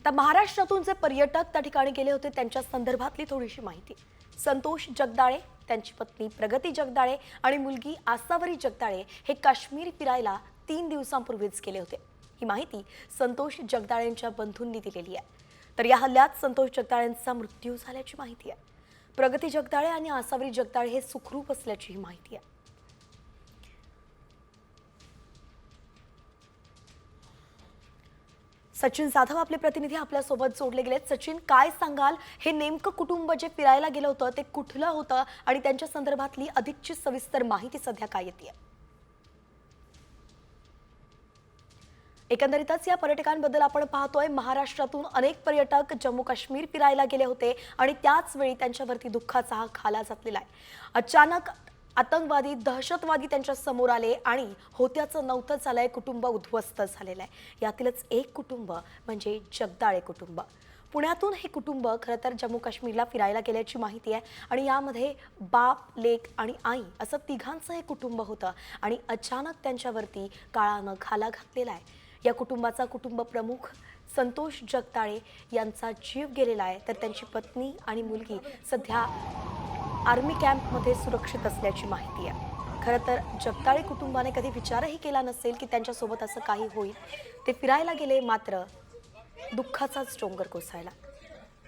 आता महाराष्ट्रातून जे पर्यटक त्या ठिकाणी गेले होते त्यांच्या संदर्भातली थोडीशी माहिती। संतोष जगदाळे, त्यांची पत्नी प्रगती जगदाळे आणि मुलगी आसावरी जगदाळे हे काश्मीर फिरायला 3 दिवसांपूर्वीच गेले होते। ही माहिती संतोष जगदाळेंच्या बंधूंनी दिलेली आहे। तर या हल्ल्यात संतोष जगदाळेंचा मृत्यू झाल्याची माहिती आहे। प्रगती जगदाळे आणि आसावरी जगदाळे हे सुखरूप असल्याची माहिती आहे। सचिन जाधव आपले प्रतिनिधी आपल्या सोबत जोडले गेलेत। सचिन, काय सांगाल, हे नेमकं कुटुंब जे फिरायला गेलं होतं ते कुठलं होतं आणि त्यांच्या संदर्भातली अधिकची सविस्तर माहिती सध्या काय येते? एकंदरीतच या पर्यटकांबद्दल आपण पाहतोय, महाराष्ट्रातून अनेक पर्यटक जम्मू काश्मीर फिरायला गेले होते आणि त्याच वेळी त्यांच्यावरती दुःखाचा हा खाला जातलेला आहे। अचानक आतंकवादी, दहशतवादी त्यांच्या समोर आले आणि होत्याचं नव्हतं झालंय, कुटुंब उद्ध्वस्त झालेलं आहे। यातीलच एक कुटुंब म्हणजे जगदाळे कुटुंब। पुण्यातून हे कुटुंब खरं तर जम्मू काश्मीरला फिरायला गेल्याची माहिती आहे आणि यामध्ये बाप, लेक आणि आई असं तिघांचं हे कुटुंब होतं आणि अचानक त्यांच्यावरती काळानं घाला घातलेला आहे। या कुटुंबाचा कुटुंब प्रमुख संतोष जगदाळे यांचा जीव गेलेला आहे, तर त्यांची पत्नी आणि मुलगी सध्या आर्मी कॅम्पमध्ये सुरक्षित असल्याची माहिती आहे। खरं तर जगदाळे कुटुंबाने कधी विचारही केला नसेल की त्यांच्यासोबत असं काही होईल। ते फिरायला गेले, मात्र दुःखाचाच डोंगर कोसळला।